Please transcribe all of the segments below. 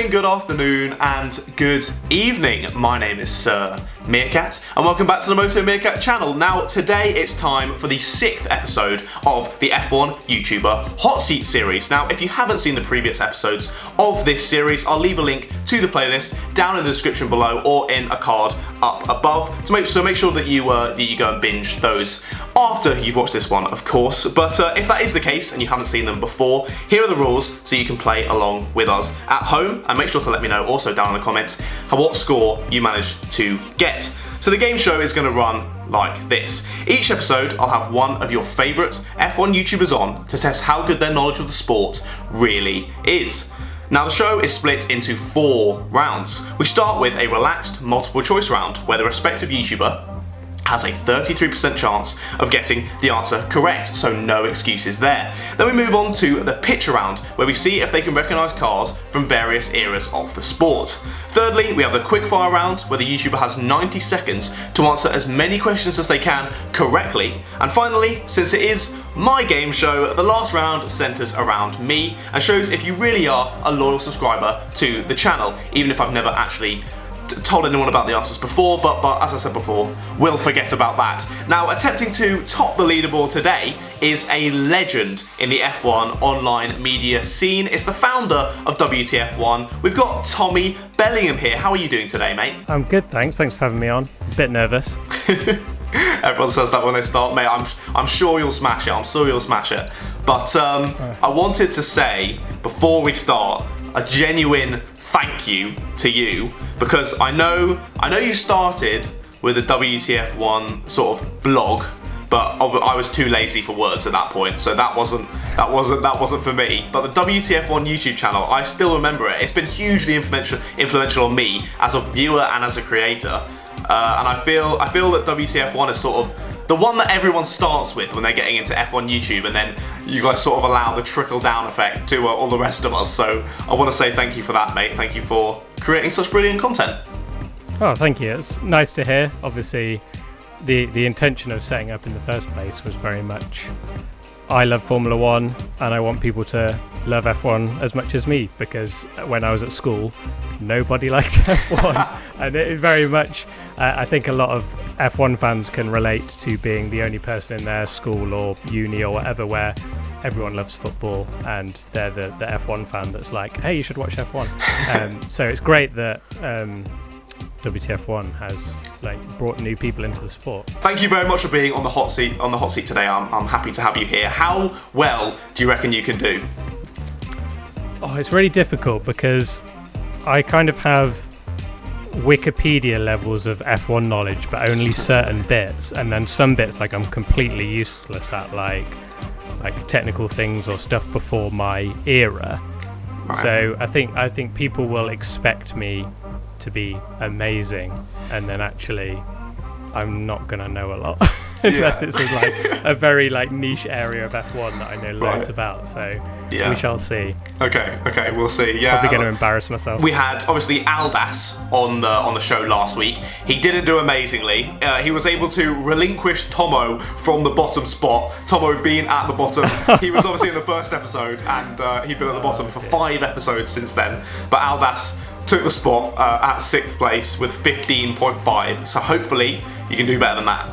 morning, good afternoon, and good evening. My name is Sir Meerkat, and welcome back to the Moto Meerkat channel. Now, today it's time for the 6th episode of the F1 YouTuber Hotseat series. Now, if you haven't seen the previous episodes of this series, I'll leave a link to the playlist down in the description below or in a card up above. So make sure that you go and binge those after you've watched this one, of course. But if that is the case and you haven't seen them before, here are the rules so you can play along with us at home, and make sure to let me know also down in the comments what score you managed to get. So the game show is going to run like this. Each episode I'll have one of your favourite F1 YouTubers on to test how good their knowledge of the sport really is. Now the show is split into 4 rounds. We start with a relaxed multiple choice round where the respective YouTuber has a 33% chance of getting the answer correct, so no excuses there. Then we move on to the picture round, where we see if they can recognise cars from various eras of the sport. Thirdly, we have the quickfire round, where the YouTuber has 90 seconds to answer as many questions as they can correctly. And finally, since it is my game show, the last round centres around me and shows if you really are a loyal subscriber to the channel, even if I've never actually told anyone about the answers before, but as I said before, we'll forget about that. Now, attempting to top the leaderboard today is a legend in the F1 online media scene. It's the founder of WTF1. We've got Tommy Bellingham here. How are you doing today, mate? I'm good, thanks. Thanks for having me on. A bit nervous. Everyone says that when they start, mate. I'm sure you'll smash it. I'm sure you'll smash it. But I wanted to say, before we start, a genuine thank you to you, because I know you started with a WTF1 sort of blog, but I was too lazy for words at that point, so that wasn't for me. But the WTF1 YouTube channel, I still remember it. It's been hugely influential on me as a viewer and as a creator, and I feel that WTF1 is sort of the one that everyone starts with when they're getting into F1 YouTube, and then you guys sort of allow the trickle-down effect to all the rest of us. So I want to say thank you for that, mate. Thank you for creating such brilliant content. Oh, thank you. It's nice to hear. Obviously, the intention of setting up in the first place was very much, I love Formula 1 and I want people to love F1 as much as me, because when I was at school, nobody liked F1. And it very much, I think a lot of F1 fans can relate to being the only person in their school or uni or whatever where everyone loves football and they're the F1 fan that's like, hey, you should watch F1. So it's great that WTF1 has brought new people into the sport. Thank you very much for being on the hot seat today. I'm happy to have you here. How well do you reckon you can do? Oh, it's really difficult because I kind of have Wikipedia levels of F1 knowledge, but only certain bits, and then some bits I'm completely useless at, like technical things or stuff before my era. Right. So I think people will expect me to be amazing, and then actually I'm not gonna know a lot unless it's a very niche area of F1 that I know loads about. So we shall see. Okay, we'll see. Yeah, probably going to embarrass myself. We had obviously Aldas on the show last week. He didn't do amazingly. He was able to relinquish Tomo from the bottom spot. Tomo being at the bottom. He was obviously in the first episode, and he'd been at the bottom for 5 episodes since then. But Aldas took the spot at 6th place with 15.5. So hopefully you can do better than that.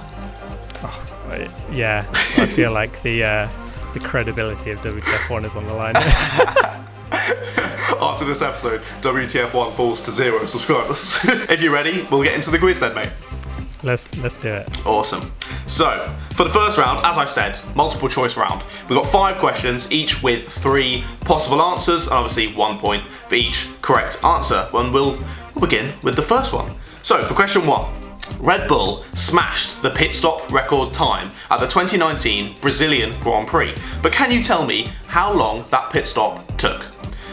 Yeah, I feel like the credibility of WTF1 is on the line. After this episode, WTF1 falls to 0 subscribers. If you're ready, we'll get into the quiz then, mate. Let's do it. Awesome. So, for the first round, as I said, multiple choice round. We've got 5 questions, each with 3 possible answers, and obviously 1 point for each correct answer. And we'll begin with the first one. So, for question 1. Red Bull smashed the pit stop record time at the 2019 Brazilian Grand Prix, but can you tell me how long that pit stop took?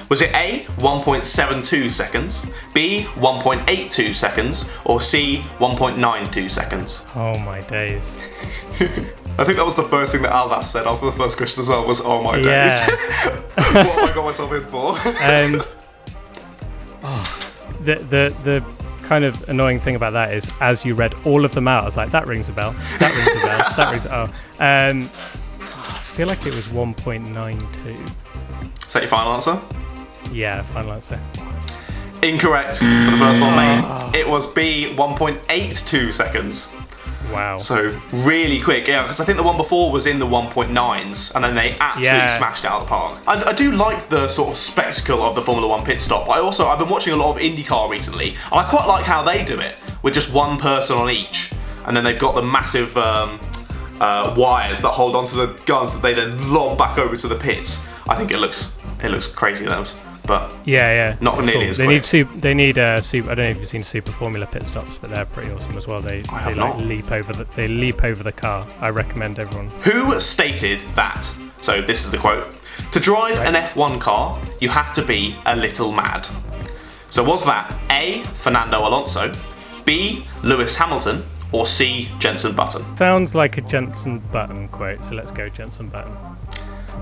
Was it A, 1.72 seconds, B, 1.82 seconds, or C, 1.92 seconds? Oh my days. I think that was the first thing that Aldas said after the first question as well, was oh my days. What have I got myself in for? The kind of annoying thing about that is, as you read all of them out, I was like, that rings a bell, that rings a bell, that rings I feel like it was 1.92. Is that your final answer? Yeah, final answer. Incorrect for the first one, mate. It was B, 1.82 seconds. Wow. So really quick, yeah, because I think the one before was in the 1.9s, and then they absolutely smashed it out of the park. I do like the sort of spectacle of the Formula 1 pit stop, but I've been watching a lot of IndyCar recently, and I quite like how they do it, with just one person on each, and then they've got the massive wires that hold onto the guns that they then lob back over to the pits. I think it looks crazy, those. But not it's nearly cool. as They quick. need super. I don't know if you've seen Super Formula pit stops, but they're pretty awesome as well. They leap over the car. I recommend everyone. Who stated that? So this is the quote: "To drive an F1 car, you have to be a little mad." So was that A, Fernando Alonso, B, Lewis Hamilton, or C, Jenson Button? Sounds like a Jenson Button quote, so let's go Jenson Button.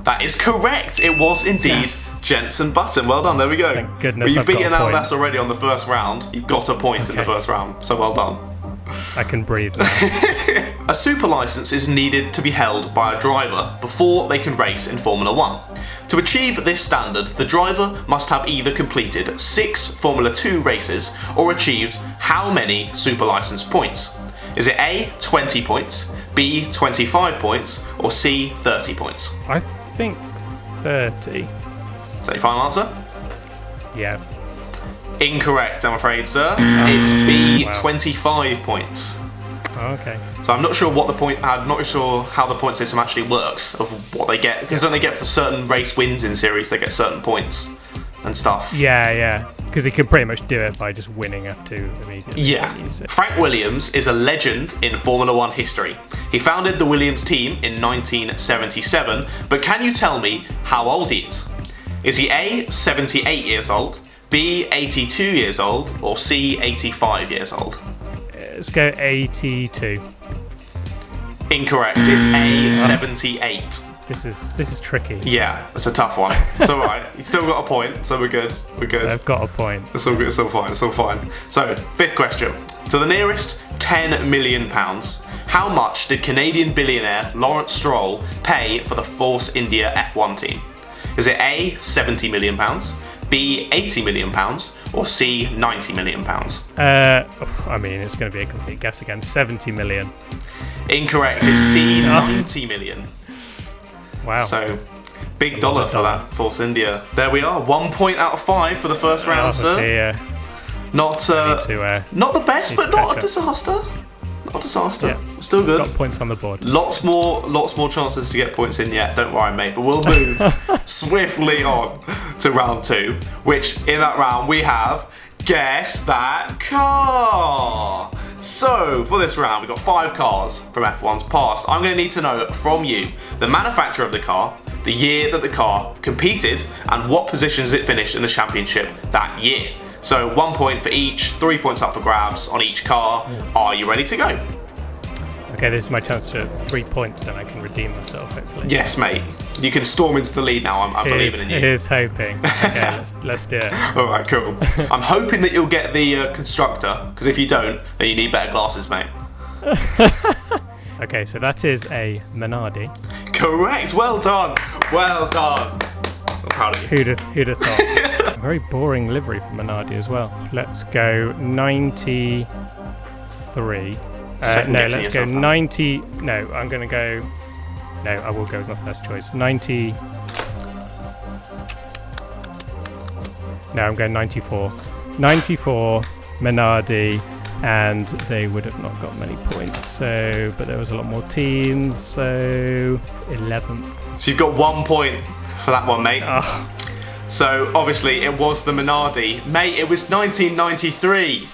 That is correct. It was indeed Jenson Button. Well done. There we go. Thank goodness. Well, you've beaten got a Alves already on the first round. You've got a point in the first round. So well done. I can breathe now. A super license is needed to be held by a driver before they can race in Formula 1. To achieve this standard, the driver must have either completed 6 Formula 2 races or achieved how many super license points? Is it A, 20 points, B, 25 points, or C, 30 points? I think 30. Is that your final answer? Yeah. Incorrect, I'm afraid, sir. It's B, Wow. 25 points. Oh, okay. So I'm not sure I'm not sure how the point system actually works of what they get, because don't they get for certain race wins in series, they get certain points and stuff. Yeah. Because he can pretty much do it by just winning F2 immediately. Yeah. Frank Williams is a legend in Formula 1 history. He founded the Williams team in 1977, but can you tell me how old he is? Is he A, 78 years old, B, 82 years old, or C, 85 years old? Let's go 82. Incorrect, it's A, 78. This is tricky. Yeah, it's a tough one. It's alright. You still got a point, so we're good. I've got a point. It's all good, it's all fine, it's all fine. So, 5th question. To the nearest £10 million, how much did Canadian billionaire Lawrence Stroll pay for the Force India F1 team? Is it A, £70 million, B, £80 million, or C, £90 million? I mean, it's going to be a complete guess again. 70 million. Incorrect, it's C, £90 million. Wow. So, big dollar for that Force India. There we are, 1 point out of 5 for the first round, sir. Dear. Not the best, but not a disaster. Not a disaster. Yeah. Still good. Got points on the board. Lots more chances to get points in yet. Don't worry, mate. But we'll move swiftly on to round 2, which in that round we have Guess That Car. So for this round, we've got 5 cars from F1's past. I'm going to need to know from you the manufacturer of the car, the year that the car competed, and what positions it finished in the championship that year. So 1 point for each, 3 points up for grabs on each car. Are you ready to go? Okay, this is my chance to 3 points, then I can redeem myself, hopefully. Yes, mate. You can storm into the lead now. I'm believing in you. Here's hoping. Okay, let's do it. All right, cool. I'm hoping that you'll get the constructor, because if you don't, then you need better glasses, mate. Okay, so that is a Minardi. Correct. Well done. Well done. I'm proud of you. Who'd have thought? A very boring livery for Minardi as well. Let's go 93. No, let's go 90. No, I'm going to go. No, I will go with my first choice. 90. No, I'm going 94. 94, Minardi, and they would have not got many points. So, but there was a lot more teams. So, 11th. So you've got 1 point for that one, mate. Oh. So obviously it was the Minardi. Mate, it was 1993.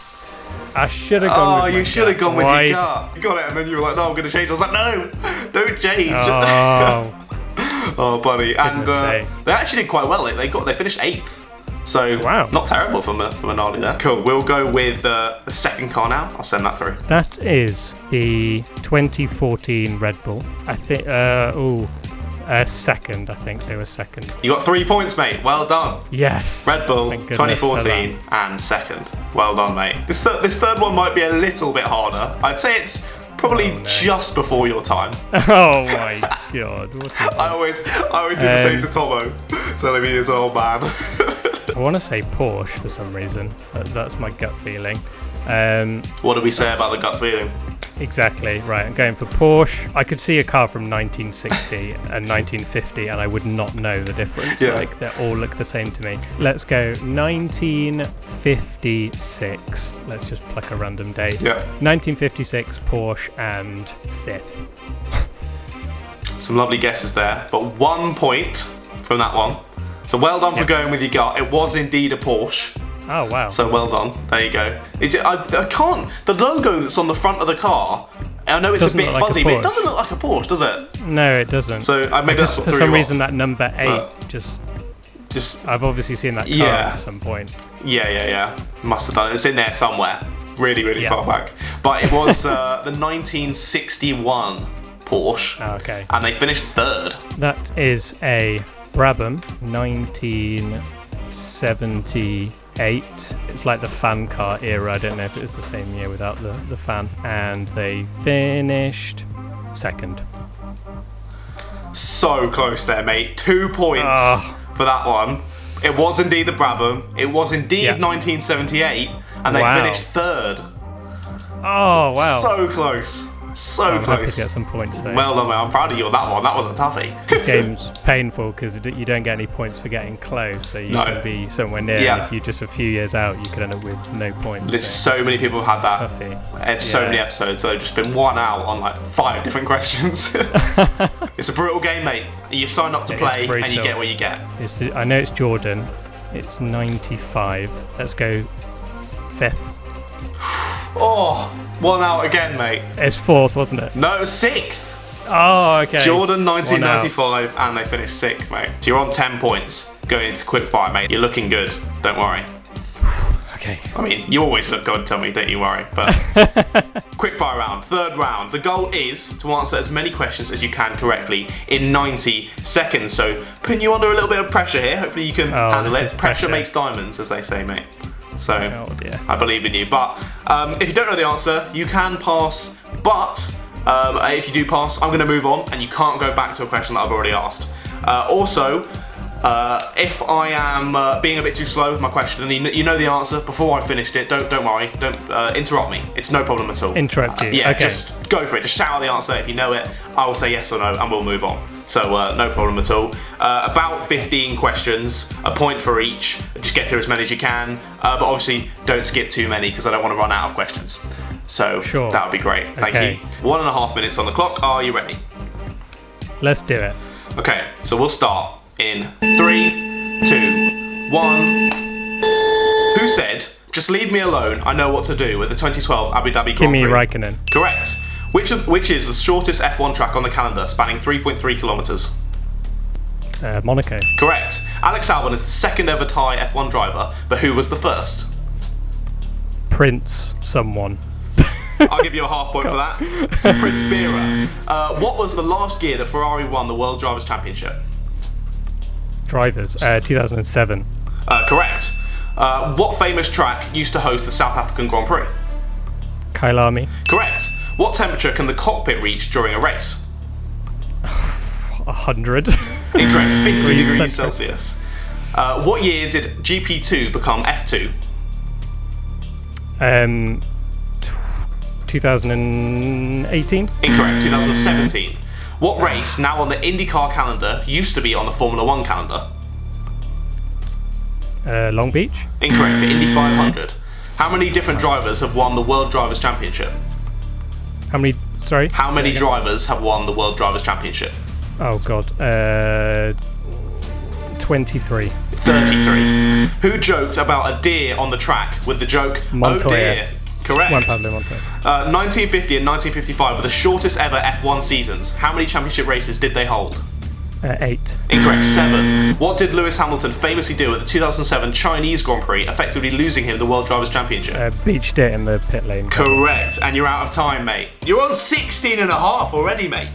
I should have gone with my gut. You should have gone with your gut. You got it, and then you were like, no, I'm going to change. I was like, no, don't change. Oh, oh buddy. And sake. they actually did quite well. They finished 8th. So wow. Not terrible for Minardi there. Cool, we'll go with the second car now. I'll send that through. That is the 2014 Red Bull. I think, second. I think they were second. You got 3 points, mate. Well done. Yes. Red Bull 2014 and second. Well done, mate. This third one might be a little bit harder. I'd say it's probably just before your time. Oh my god. What is that? I always do the same to Tomo. Telling me he's an old man. I want to say Porsche for some reason. That's my gut feeling. What do we say about the gut feeling? Exactly, right. I'm going for Porsche. I could see a car from 1960 and 1950 and I would not know the difference. Yeah. Like, they all look the same to me. Let's go 1956. Let's just pluck a random date. Yeah. 1956 Porsche and 5th. Some lovely guesses there, but 1 point from that one. So well done for going with your gut. It was indeed a Porsche. Oh, wow. So well done. There you go. I can't. The logo that's on the front of the car, I know it's Doesn't a bit look like fuzzy, a but it Porsche. doesn't look like a Porsche, does it? No, it doesn't. So maybe that's what for threw some you reason off. that number 8 just I've obviously seen that car at some point. Yeah. Must have done it. It's in there somewhere. Really far back. But it was the 1961 Porsche. Oh, okay. And they finished 3rd. That is a Brabham 1978. It's like the fan car era. I don't know if it was the same year without the fan. And they finished 2nd. So close there, mate. 2 points for that one. It was indeed the Brabham. It was indeed 1978. And they finished 3rd. Oh, wow. So close. I'm happy to get some points there. Well done, mate. I'm proud of you on that one. That was a toughie. This game's painful because you don't get any points for getting close, so you can be somewhere near. Yeah. And if you're just a few years out, you could end up with no points. There's so many people have had that. Toughie. It's so many episodes, so I've just been 1 out on like 5 different questions. It's a brutal game, mate. You sign up to play and you get what you get. I know it's Jordan. It's 95. Let's go 5th. Oh, 1 out again, mate. It's 4th, wasn't it? No, it was 6th. Oh, okay. Jordan 1995, and they finished 6th, mate. So you're on 10 points going into quickfire, mate. You're looking good. Don't worry. Okay. I mean, you always look good, Tommy, don't you worry. But quickfire round, 3rd round. The goal is to answer as many questions as you can correctly in 90 seconds. So putting you under a little bit of pressure here. Hopefully you can handle it. Pressure makes diamonds, as they say, mate. So I believe in you. But if you don't know the answer, you can pass. But if you do pass, I'm going to move on, and you can't go back to a question that I've already asked. Also, if I am being a bit too slow with my question and you know the answer before I finished it, don't worry, don't interrupt me. It's no problem at all. Interrupt you. Yeah, okay. Just go for it. Just shout out the answer. If you know it, I will say yes or no, and we'll move on. So no problem at all. About 15 questions, a point for each. Just get through as many as you can, but obviously don't skip too many because I don't want to run out of questions. So that would be great. Thank you. 1.5 minutes on the clock. Are you ready? Let's do it. Okay, so we'll start in 3, 2, 1. Who said, "Just leave me alone, I know what to do" at the 2012 Abu Dhabi Grand Prix? Kimi Räikkönen. Correct. Which is the shortest F1 track on the calendar, spanning 3.3 kilometres? Monaco. Correct. Alex Albon is the 2nd ever Thai F1 driver, but who was the 1st? Prince someone. I'll give you a half point for that. Prince Bira. What was the last year that Ferrari won the World Drivers' Championship? Drivers. 2007. Correct. What famous track used to host the South African Grand Prix? Kailami. Correct. What temperature can the cockpit reach during a race? 100. Incorrect. 50 degrees Celsius. What year did GP2 become F2? 2018. Incorrect. 2017. What race, now on the IndyCar calendar, used to be on the Formula 1 calendar? Long Beach. Incorrect. The Indy 500. How many different drivers have won the World Drivers' Championship? How many? Sorry. How many drivers have won the World Drivers' Championship? Oh God. 23. 33. Who joked about a deer on the track with the joke, Montoya. "Oh dear"? Correct. Juan Pablo Montoya. 1950 and 1955 were the shortest ever F1 seasons. How many championship races did they hold? 8. Incorrect. 7. What did Lewis Hamilton famously do at the 2007 Chinese Grand Prix, effectively losing him the World Drivers' Championship? Beached it in the pit lane. Correct. And you're out of time, mate. You're on 16 and a half already, mate.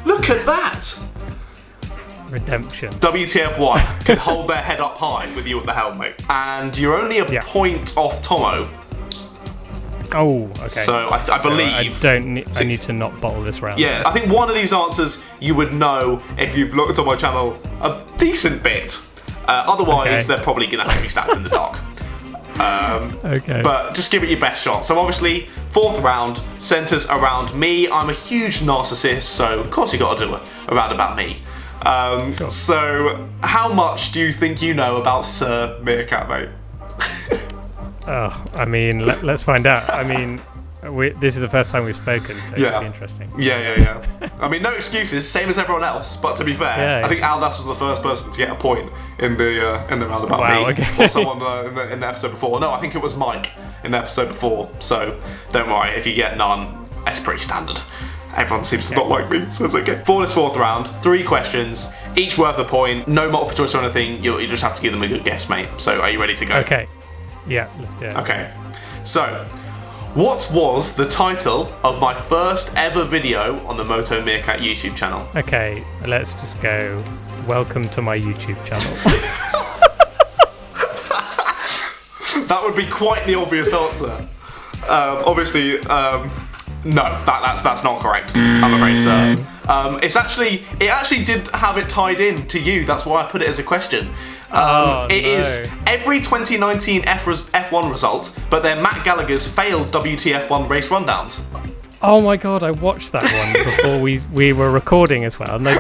Look at that. Redemption. WTF1 can hold their head up high with you at the helm, mate. And you're only a point off Tomo. Oh, okay. So I believe... I need to not bottle this round. Yeah, I think one of these answers you would know if you've looked on my channel a decent bit. Otherwise, Okay. they're probably going to have to be stabbed in the dark. Okay. But just give it your best shot. So obviously, 4th round centres around me. I'm a huge narcissist, so of course you got to do a round about me. Sure. So how much do you think you know about Sir Meerkat, mate? Oh, I mean, let's find out. I mean, this is the first time we've spoken, so it'll be interesting. Yeah. I mean, no excuses, same as everyone else. But to be fair, Yeah. I think Aldas was the first person to get a point in the round about Wow, me, okay. or someone in the episode before. No, I think it was Mike in the episode before. So don't worry, if you get none, it's pretty standard. Everyone seems to not like me, so it's okay. For this 4th round, 3 questions, each worth a point. No multiple choice or anything. You just have to give them a good guess, mate. So are you ready to go? Okay. Yeah, let's do it. Okay. So, what was the title of my first ever video on the Moto Meerkat YouTube channel? Okay, let's just go. Welcome to my YouTube channel. That would be quite the obvious answer. Obviously, no, that's not correct. I'm afraid, sir. It actually did have it tied in to you. That's why I put it as a question. It is every 2019 F1 result, but they're Matt Gallagher's failed WTF1 race rundowns. Oh my god, I watched that one before we were recording as well, and I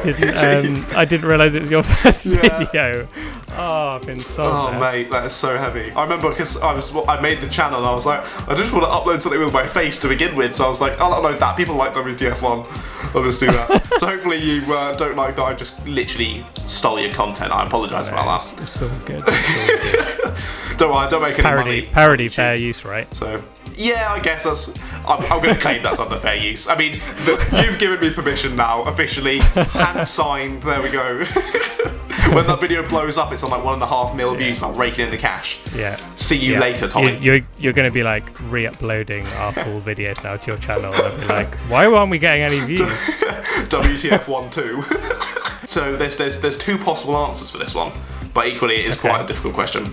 didn't realise it was your first video. Oh, I've been so bad. Mate, that is so heavy. I remember because I made the channel and I was like, I just want to upload something with my face to begin with, so I was like, I'll upload that. People like WTF1. I'll just do that. So hopefully you don't like that I just literally stole your content. I apologise about that. It's all good. It's all good. Don't worry, I don't make any money. Parody, fair use, right? So, yeah, I guess I'm going to claim that's under fair use. I mean, you've given me permission now, officially, hand signed. There we go. When that video blows up, it's on like 1.5 mil views, and I'm raking in the cash. Yeah. See you later, Tommy. You're going to be like re-uploading our full videos now to your channel, and I'll be like, why aren't we getting any views? WTF1 2. So there's 2 possible answers for this one, but equally it is quite a difficult question.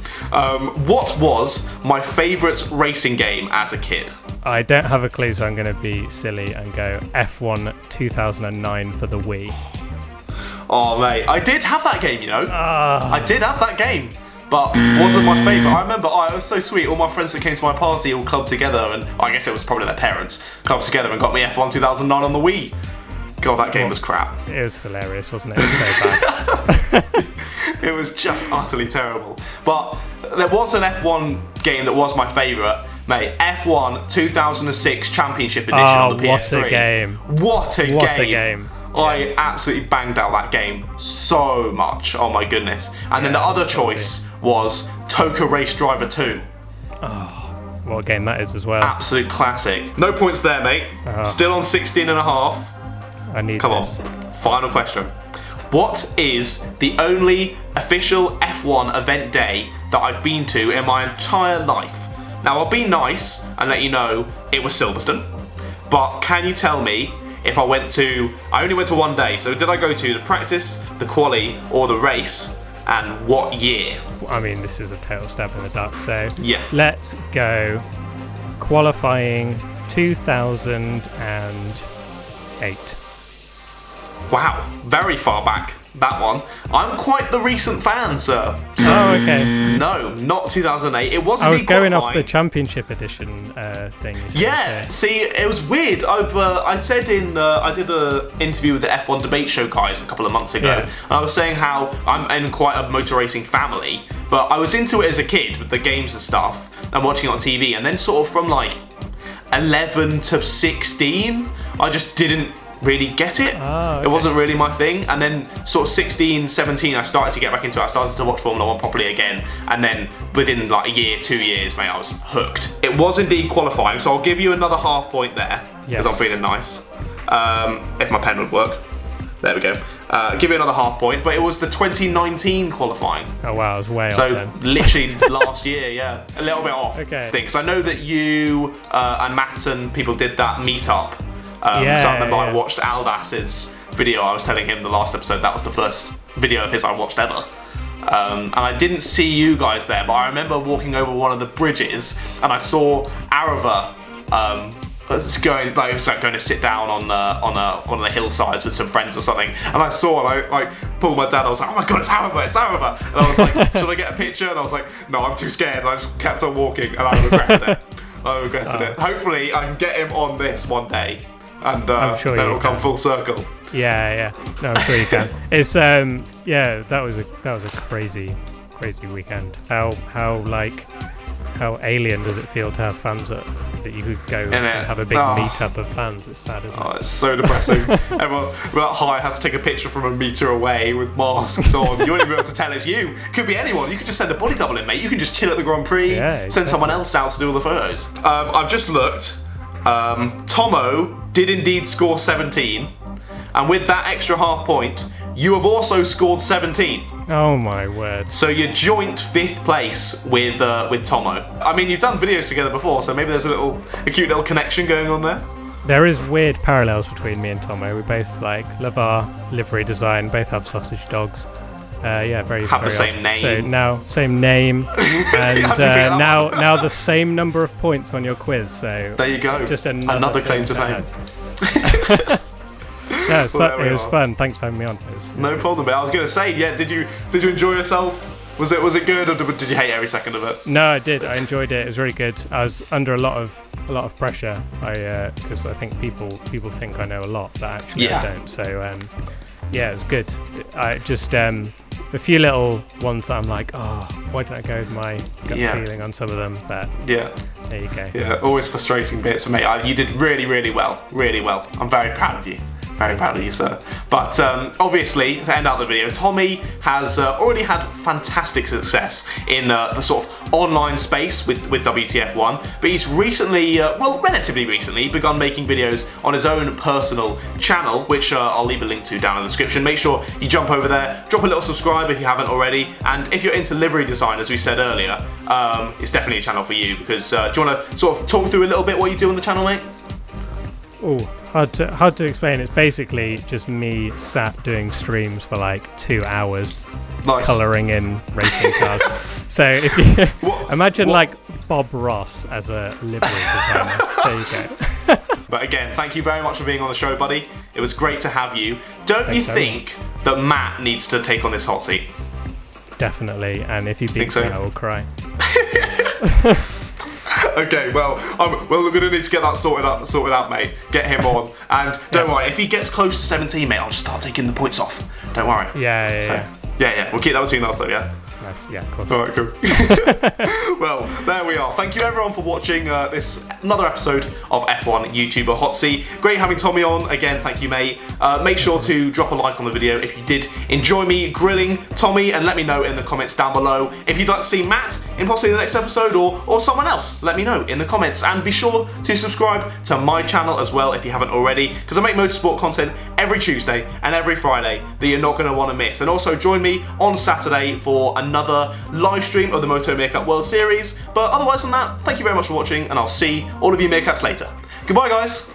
What was my favourite racing game as a kid? I don't have a clue, so I'm going to be silly and go F1 2009 for the Wii. Oh mate, I did have that game, you know. I did have that game, but wasn't my favourite. I remember, it was so sweet. All my friends that came to my party all clubbed together, and I guess it was probably their parents, clubbed together and got me F1 2009 on the Wii. God, that game was crap. It was hilarious, wasn't it? It was so bad. It was just utterly terrible. But there was an F1 game that was my favourite. Mate, F1 2006 Championship Edition on the PS3. What a game. What a game. Yeah. I absolutely banged out that game so much. Oh my goodness. And then the other choice was Toka Race Driver 2. Oh, what a game that is as well. Absolute classic. No points there, mate. Still on 16.5. I need Come this. on. Final question. What is the only official F1 event day that I've been to in my entire life? Now, I'll be nice and let you know it was Silverstone, but can you tell me if I only went to one day, so did I go to the practice, the quali, or the race, and what year? I mean, this is a total stab in the dark, so Yeah. let's go qualifying 2008. Wow, very far back, that one. I'm quite the recent fan, sir. So, Oh, okay. no, not 2008. It wasn't I was going off qualifying. the championship edition thing. Yeah, see, it was weird. I said I did an interview with the F1 debate show guys a couple of months ago, Yeah. and I was saying how I'm in quite a motor racing family, but I was into it as a kid with the games and stuff, and watching it on TV, and then sort of from like 11 to 16, I just didn't really get it. Oh, okay. It wasn't really my thing, and then sort of 16, 17, I started to get back into it. I started to watch Formula 1 properly again, and then within like a year, 2 years, mate, I was hooked. It was indeed qualifying, so I'll give you another half point there, because I'm feeling nice. If my pen would work. There we go. Give you another half point, but it was the 2019 qualifying. Oh wow, I was way off So then. literally last year, yeah, a little bit off. Okay. Because I know that you and Matt and people did that meetup. Because I remember I watched Aldas's video. I was telling him the last episode that was the first video of his I watched ever. And I didn't see you guys there, but I remember walking over one of the bridges and I saw Arava going to sit down on one of the hillsides with some friends or something, and I saw and I pulled my dad. I was like, oh my god, it's However, and I was like, should I get a picture? And I was like, no, I'm too scared, and I just kept on walking, and I regretted it. Hopefully I can get him on this one day, and I'm sure then it'll come full circle. Yeah. No, I'm sure you can. It's that was a crazy weekend. How alien does it feel to have fans that you could go and have a big meetup of fans? It's sad, isn't it? Oh, it's so depressing. Everyone, I had to take a picture from a metre away with masks on. You won't even be able to tell it's you. Could be anyone. You could just send a body double in, mate. You can just chill at the Grand Prix, send someone else out to do all the photos. I've just looked. Tomo did indeed score 17, and with that extra half point, you have also scored 17. Oh my word. So you're joint 5th place with Tomo. I mean, you've done videos together before, so maybe there's a cute little connection going on there. There is weird parallels between me and Tomo. We both love our livery design, both have sausage dogs. Very have the very same odd. name. So now same name, and now the same number of points on your quiz. So there you go. Just another claim to fame. No, it was fun. Thanks for having me on. No problem, mate. I was gonna say, did you enjoy yourself? Was it good, or did you hate every second of it? No, I did. I enjoyed it. It was really good. I was under a lot of pressure. Because I think people think I know a lot, but actually I don't. So it was good. I just a few little ones that I'm like, oh, why don't I go with my gut feeling on some of them? But there you go. Yeah, always frustrating bits for me. You did really, really well. Really well. I'm very proud of you. Very proud of you, sir. But obviously, to end out the video, Tommy has already had fantastic success in the sort of online space with WTF1, but he's recently, relatively recently, begun making videos on his own personal channel, which I'll leave a link to down in the description. Make sure you jump over there, drop a little subscribe if you haven't already, and if you're into livery design, as we said earlier, it's definitely a channel for you, because do you want to sort of talk through a little bit what you do on the channel, mate? Oh, hard to explain. It's basically just me sat doing streams for 2 hours, colouring in racing cars. So if you imagine Bob Ross as a livery designer, there you go. But again, thank you very much for being on the show, buddy. It was great to have you. Don't you think that Matt needs to take on this hot seat? Definitely, and if he beats me, I will cry. Okay, well, we're going to need to get that sorted out, mate. Get him on. And don't worry, if he gets close to 17, mate, I'll just start taking the points off. Don't worry. Yeah. We'll keep that between us, though, yeah? Nice, yeah, of course. All right, cool. Well, there we are. Thank you, everyone, for watching another episode of F1 YouTuber Hotseat. Great having Tommy on. Again, thank you, mate. Make sure to drop a like on the video if you did enjoy me grilling Tommy, and let me know in the comments down below if you'd like to see Matt in possibly the next episode, or someone else. Let me know in the comments, and be sure to subscribe to my channel as well if you haven't already, because I make motorsport content every Tuesday and every Friday that you're not going to want to miss. And also join me on Saturday for another live stream of the Moto Meerkat World Series. But otherwise than that, thank you very much for watching, and I'll see all of you Meerkats later. Goodbye, guys.